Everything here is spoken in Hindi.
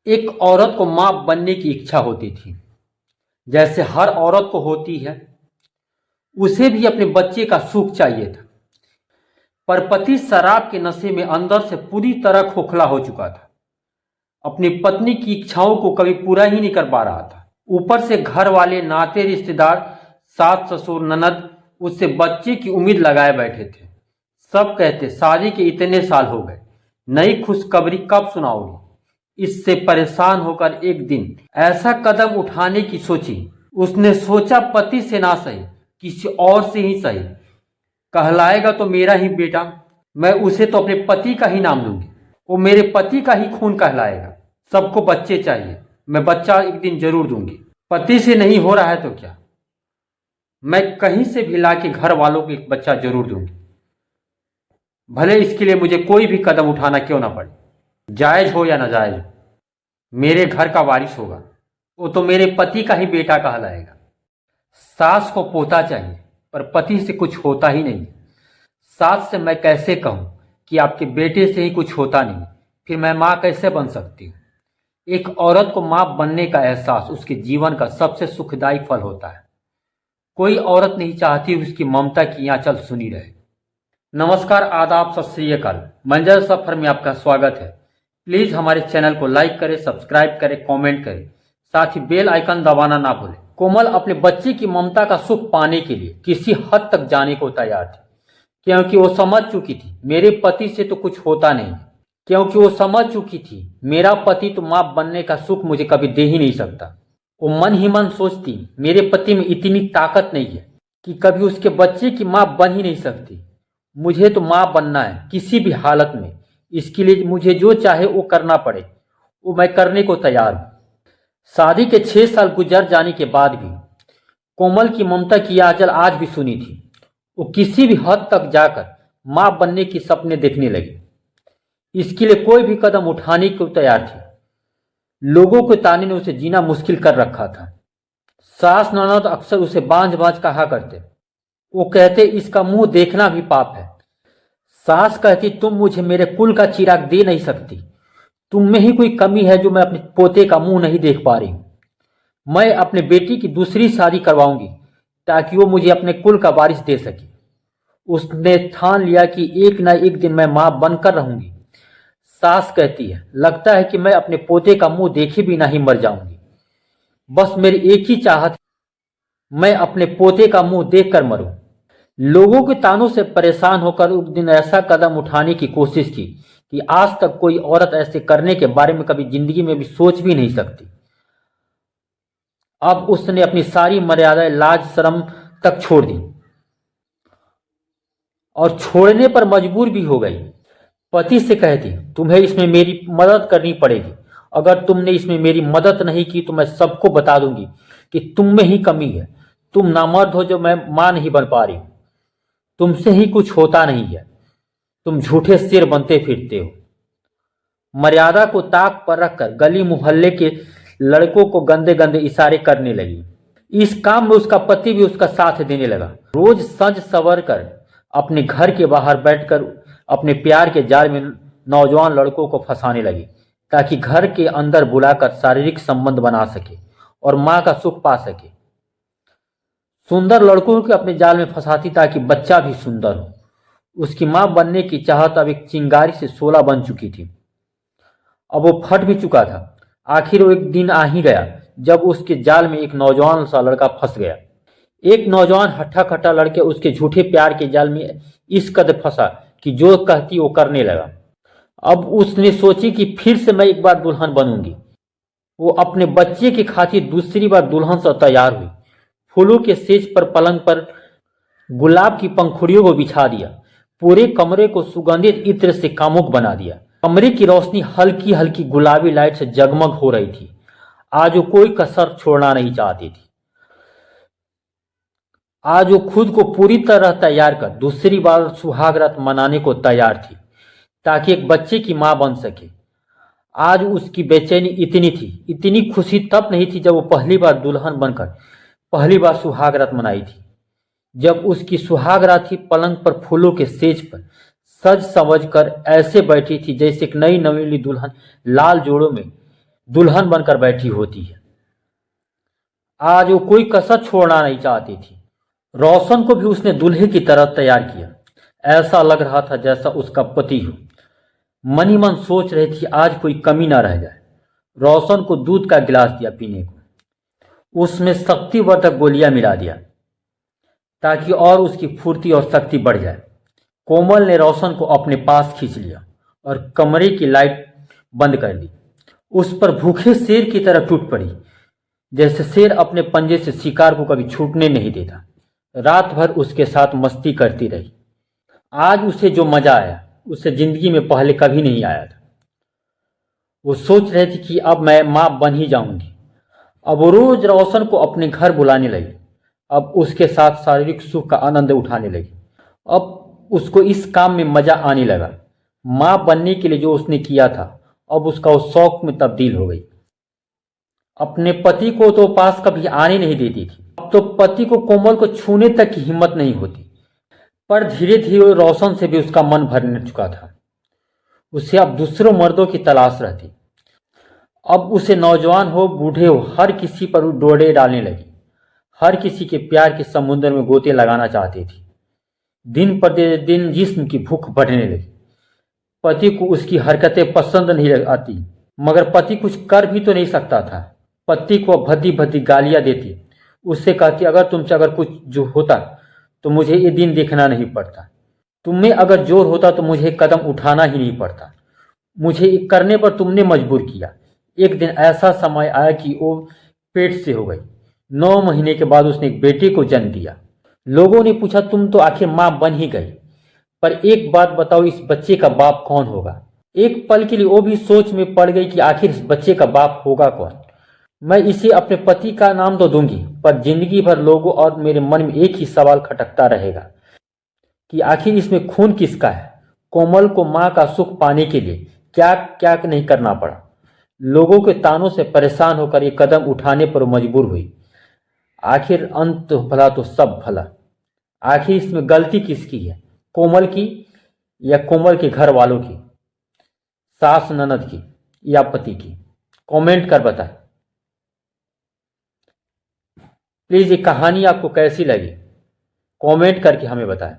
एक औरत को मां बनने की इच्छा होती थी, जैसे हर औरत को होती है। उसे भी अपने बच्चे का सुख चाहिए था, पर पति शराब के नशे में अंदर से पूरी तरह खोखला हो चुका था। अपनी पत्नी की इच्छाओं को कभी पूरा ही नहीं कर पा रहा था। ऊपर से घर वाले, नाते रिश्तेदार, सास ससुर, ननद उससे बच्चे की उम्मीद लगाए बैठे थे। सब कहते शादी के इतने साल हो गए, नई खुशखबरी कब सुनाओगी। इससे परेशान होकर एक दिन ऐसा कदम उठाने की सोची। उसने सोचा पति से ना सही, किसी और से ही सही। कहलाएगा तो मेरा ही बेटा, मैं उसे तो अपने पति का ही नाम दूंगी। वो मेरे पति का ही खून कहलाएगा। सबको बच्चे चाहिए, मैं बच्चा एक दिन जरूर दूंगी। पति से नहीं हो रहा है तो क्या, मैं कहीं से भी लाके घर वालों को एक बच्चा जरूर दूंगी, भले इसके लिए मुझे कोई भी कदम उठाना क्यों ना पड़े। जायज हो या नाजायज हो, मेरे घर का वारिस होगा। वो तो मेरे पति का ही बेटा कहलाएगा। सास को पोता चाहिए, पर पति से कुछ होता ही नहीं। सास से मैं कैसे कहूं कि आपके बेटे से ही कुछ होता नहीं, फिर मैं मां कैसे बन सकती हूँ। एक औरत को मां बनने का एहसास उसके जीवन का सबसे सुखदायी फल होता है। कोई औरत नहीं चाहती उसकी ममता की आंचल सुनी रहे। नमस्कार, आदाब, सत श्री अकाल। मंजर सफर में आपका स्वागत है। प्लीज हमारे चैनल को लाइक करें, सब्सक्राइब करें, कमेंट करें, साथ ही बेल आइकन दबाना ना भूलें। कोमल अपने बच्चे की ममता का सुख पाने के लिए किसी हद तक जाने को तैयार थी, क्योंकि वो समझ चुकी थी मेरे पति से तो कुछ होता नहीं। क्योंकि वो समझ चुकी थी मेरा पति तो मां बनने का सुख मुझे कभी दे ही नहीं सकता। वो मन ही मन सोचती मेरे पति में इतनी ताकत नहीं है कि कभी उसके बच्चे की मां बन ही नहीं सकती। मुझे तो मां बनना है किसी भी हालत में। इसके लिए मुझे जो चाहे वो करना पड़े, वो मैं करने को तैयार हूं। शादी के 6 साल गुजर जाने के बाद भी कोमल की ममता की आंचल आज भी सुनी थी। वो किसी भी हद तक जाकर मां बनने की सपने देखने लगी। इसके लिए कोई भी कदम उठाने को तैयार थी। लोगों के ताने ने उसे जीना मुश्किल कर रखा था। सास ननद अक्सर उसे बांझ बांझ कहा करते। वो कहते इसका मुंह देखना भी पाप है। सास कहती तुम मुझे मेरे कुल का चिराग दे नहीं सकती, तुम में ही कोई कमी है जो मैं अपने पोते का मुंह नहीं देख पा रही हूं। मैं अपने बेटी की दूसरी शादी करवाऊंगी ताकि वो मुझे अपने कुल का वारिस दे सके। उसने ठान लिया कि एक न एक दिन मैं मां बनकर रहूंगी। सास कहती है लगता है कि मैं अपने पोते का मुंह देखे भी नहीं मर जाऊंगी। बस मेरी एक ही चाहत, मैं अपने पोते का मुंह देखकर मरूं। लोगों के तानों से परेशान होकर उस दिन ऐसा कदम उठाने की कोशिश की कि आज तक कोई औरत ऐसे करने के बारे में कभी जिंदगी में भी सोच भी नहीं सकती। अब उसने अपनी सारी मर्यादाएं, लाज शर्म तक छोड़ दी और छोड़ने पर मजबूर भी हो गई। पति से कहती तुम्हें इसमें मेरी मदद करनी पड़ेगी। अगर तुमने इसमें मेरी मदद नहीं की तो मैं सबको बता दूंगी कि तुम में ही कमी है। तुम नामर्द हो जो मैं मां नहीं बन पा रही हूं। तुमसे ही कुछ होता नहीं है, तुम झूठे शेर बनते फिरते हो। मर्यादा को ताक पर रखकर गली मोहल्ले के लड़कों को गंदे गंदे इशारे करने लगी। इस काम में उसका पति भी उसका साथ देने लगा। रोज सज सवर कर अपने घर के बाहर बैठकर अपने प्यार के जाल में नौजवान लड़कों को फंसाने लगी ताकि घर के अंदर बुलाकर शारीरिक संबंध बना सके और मां का सुख पा सके। सुंदर लड़कों को अपने जाल में फंसाती ताकि बच्चा भी सुंदर हो। उसकी मां बनने की चाहत अब एक चिंगारी से 16 बन चुकी थी। अब वो फट भी चुका था। आखिर वो एक दिन आ ही गया जब उसके जाल में एक नौजवान सा लड़का फंस गया। एक नौजवान हट्ठा कट्टा लड़के उसके झूठे प्यार के जाल में इस कदर फंसा कि जो कहती वो करने लगा। अब उसने सोची कि फिर से मैं एक बार दुल्हन बनूंगी। वो अपने बच्चे की खातिर दूसरी बार दुल्हन से तैयार हुई। फूलों के सेज पर पलंग पर गुलाब की पंखुड़ियों को बिछा दिया। पूरे कमरे को सुगंधित इत्र से कामुक बना दिया। कमरे की रोशनी हल्की हल्की गुलाबी लाइट से जगमग हो रही थी। आज वो कोई कसर छोड़ना नहीं चाहती थी। आज वो खुद को पूरी तरह तैयार कर दूसरी बार सुहाग रात मनाने को तैयार थी ताकि एक बच्चे की मां बन सके। आज उसकी बेचैनी इतनी थी, इतनी खुशी तब नहीं थी जब वो पहली बार दुल्हन बनकर पहली बार सुहाग रात मनाई थी। जब उसकी सुहाग रात थी, पलंग पर फूलों के सेज पर सज संवज कर ऐसे बैठी थी जैसे एक नई नवेली दुल्हन लाल जोड़ों में दुल्हन बनकर बैठी होती है। आज वो कोई कसर छोड़ना नहीं चाहती थी। रोशन को भी उसने दूल्हे की तरह तैयार किया। ऐसा लग रहा था जैसा उसका पति हो। मनी मन सोच रही थी आज कोई कमी ना रह जाए। रोशन को दूध का गिलास दिया पीने को। उसमें शक्तिवर्धक गोलियां मिला दिया ताकि और उसकी फुर्ती और शक्ति बढ़ जाए। कोमल ने रोशन को अपने पास खींच लिया और कमरे की लाइट बंद कर दी। उस पर भूखे शेर की तरह टूट पड़ी, जैसे शेर अपने पंजे से शिकार को कभी छूटने नहीं देता। रात भर उसके साथ मस्ती करती रही। आज उसे जो मजा आया उसे जिंदगी में पहले कभी नहीं आया था। वो सोच रही थी कि अब मैं मां बन ही जाऊंगी। अब वो रोज रोशन को अपने घर बुलाने लगी। अब उसके साथ शारीरिक सुख का आनंद उठाने लगी। अब उसको इस काम में मजा आने लगा। मां बनने के लिए जो उसने किया था अब उसका उस शौक में तब्दील हो गई। अपने पति को तो पास कभी आने नहीं देती थी। अब तो पति को कोमल को छूने तक की हिम्मत नहीं होती। पर धीरे धीरे रोशन से भी उसका मन भरने चुका था। उसे अब दूसरों मर्दों की तलाश रहती। अब उसे नौजवान हो बूढ़े हो हर किसी पर डोरे डालने लगी। हर किसी के प्यार के समुद्र में गोते लगाना चाहती थी। दिन प्रतिदिन जिस्म की भूख बढ़ने लगी। पति को उसकी हरकतें पसंद नहीं आती, मगर पति कुछ कर भी तो नहीं सकता था। पति को भद्दी भद्दी गालियां देती। उससे कहती अगर तुमसे अगर कुछ जो होता तो मुझे ये दिन देखना नहीं पड़ता। तुम्हें अगर जोर होता तो मुझे कदम उठाना ही नहीं पड़ता। मुझे ये करने पर तुमने मजबूर किया। एक दिन ऐसा समय आया कि वो पेट से हो गई। 9 महीने के बाद उसने एक बेटे को जन्म दिया। लोगों ने पूछा तुम तो आखिर मां बन ही गई, पर एक बात बताओ इस बच्चे का बाप कौन होगा। एक पल के लिए वो भी सोच में पड़ गई कि आखिर इस बच्चे का बाप होगा कौन। मैं इसे अपने पति का नाम तो दूंगी, पर जिंदगी भर लोगों और मेरे मन में एक ही सवाल खटकता रहेगा कि आखिर इसमें खून किसका है। कोमल को मां का सुख पाने के लिए क्या क्या नहीं करना पड़ा। लोगों के तानों से परेशान होकर ये कदम उठाने पर मजबूर हुई। आखिर अंत भला तो सब भला। आखिर इसमें गलती किसकी है, कोमल की या कोमल के घर वालों की, सास ननद की या पति की? कमेंट कर बताएं। प्लीज ये कहानी आपको कैसी लगी कमेंट करके हमें बताएं।